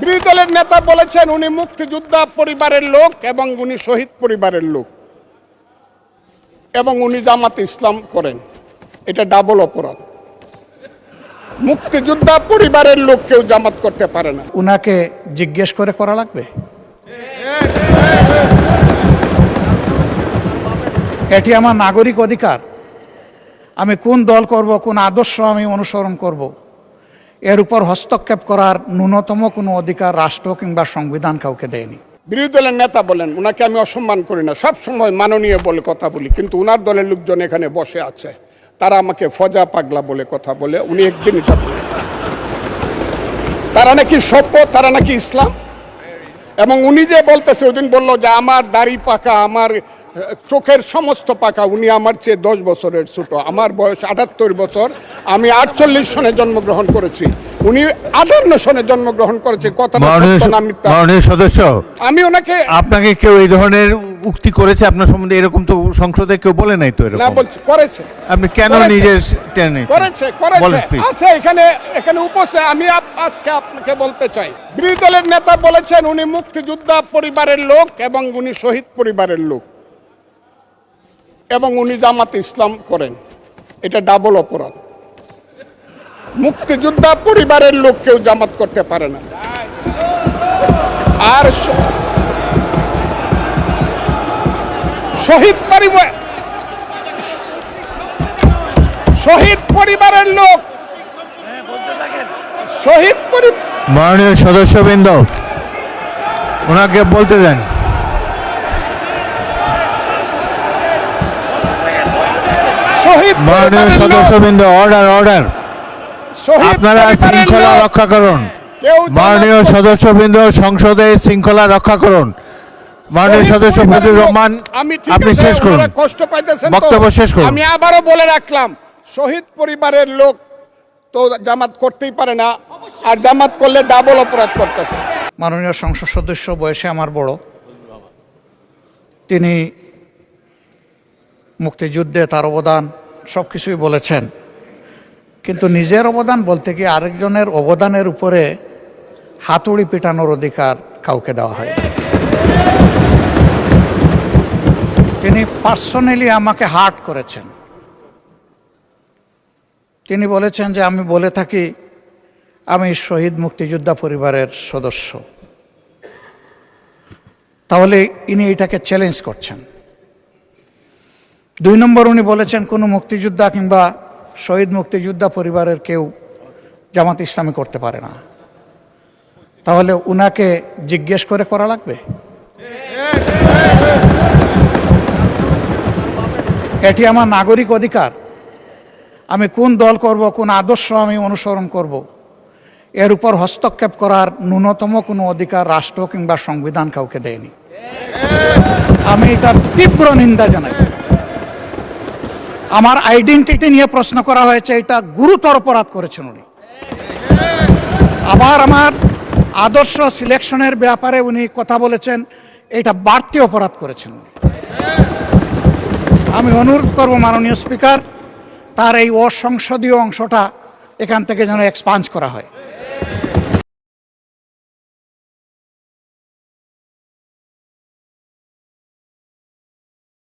বিরোধী দলের নেতা বলেছেন উনি মুক্তিযোদ্ধা পরিবারের লোক এবং উনি শহীদ পরিবারের লোক এবং উনি জামাত ইসলাম করেন। এটা ডাবল অপরাধ। মুক্তিযোদ্ধা পরিবারের লোক কেউ জামাত করতে পারে না। উনাকে জিজ্ঞেস করে করা লাগবে। এটি আমার নাগরিক অধিকার। আমি কোন দল করব, কোন আদর্শ আমি অনুসরণ করব, এর উপর হস্তক্ষেপ করার ন্যূনতম কোনো অধিকার রাষ্ট্র কিংবা সংবিধান কাউকে দেয়নি। বিরোধী দলের নেতা বলেন উনাকে আমি অসম্মান করি না, সব সময় মাননীয় বলে কথা বলি, কিন্তু উনার দলের লোকজন এখানে বসে আছে, তারা আমাকে ফজা পাগলা বলে কথা বলে। উনি একদিনই তা বলেন তারা নাকি সভ্য, তারা নাকি ইসলাম। এবং উনি যে বলতেছে, ওই দিন বললো যে আমার দাড়ি পাকা, আমার চোখের সমস্ত পাকা, উনি আমার চেয়ে 10 বছরের ছোট। আমার বয়স 78 বছর, আমি 48 সনে জন্মগ্রহণ করেছি, উনি 58 সনে জন্মগ্রহণ করেছে। মাননীয় সদস্য, আমি ওনাকে, আপনাকে কেউ এই ধরনের উক্তি করেছে আপনার সম্বন্ধে? এরকম তো সংসদে কেউ বলে নাই তো। এরকম না বলছি করেছে। আপনি কেন নিজে করেছে আছে এখানে উপস্থিত। আমি আজকে আপনাকে বলতে চাই, বিরোধী দলের নেতা বলেছেন উনি মুক্তিযোদ্ধা পরিবারের লোক এবং উনি শহীদ পরিবারের লোক এবং উনি জামাত ইসলাম করেন। এটা ডাবল অপরাধ। মুক্তিযোদ্ধা পরিবারের লোক কেউ জামাত করতে পারে না। আর শহীদ পরিবারের লোক, মাননীয় সদস্যবৃন্দ ওনাকে বলতে দেন। মাননীয় সদস্যবৃন্দ, অর্ডার। আপনারা শৃঙ্খলা রক্ষা করুন। মাননীয় সদস্যবৃন্দ, সংসদে শৃঙ্খলা রক্ষা করুন। মাননীয় সদস্য ফজলুর রহমান, আপনি শেষ করুন, কষ্ট পাইতেছেন, বক্তব্য শেষ করুন। আমি আবারও বলে রাখলাম, শহীদ পরিবারের লোক তো জামাত করতেই পারে না, আর জামাত করলে ডাবল অপরাধ করতেছে। মাননীয় সংসদ সদস্য বয়সে আমার বড়, তিনি মুক্তিযুদ্ধে তার অবদান সব কিছুই বলেছেন, কিন্তু নিজের অবদান বলতে গিয়ে আরেকজনের অবদানের উপরে হাতুড়ি পেটানোর অধিকার কাউকে দেওয়া হয়। তিনি পার্সোনালি আমাকে হার্ট করেছেন। তিনি বলেছেন যে আমি বলে থাকি আমি শহীদ মুক্তিযোদ্ধা পরিবারের সদস্য, তাহলে ইনি এটাকে চ্যালেঞ্জ করছেন। 2 নম্বর, উনি বলেছেন কোনো মুক্তিযোদ্ধা কিংবা শহীদ মুক্তিযোদ্ধা পরিবারের কেউ জামাত ইসলামী করতে পারে না। তাহলে উনাকে জিজ্ঞেস করে করা লাগবে। এটি আমার নাগরিক অধিকার। আমি কোন দল করব, কোন আদর্শ আমি অনুসরণ করব, এর উপর হস্তক্ষেপ করার ন্যূনতম কোনো অধিকার রাষ্ট্র কিংবা সংবিধান কাউকে দেয়নি। আমি এটার তীব্র নিন্দা জানাই। আমার আইডেন্টিটি নিয়ে প্রশ্ন করা হয়েছে, এটা গুরুতর অপরাধ করেছেন উনি। আবার আমার আদর্শ সিলেকশনের ব্যাপারে উনি কথা বলেছেন, এটা বাড়তি অপরাধ করেছেন উনি। আমি অনুরোধ করব মাননীয় স্পিকার, তার এই অসংসদীয় অংশটা এখান থেকে যেন এক্সপাঞ্জ করা হয়।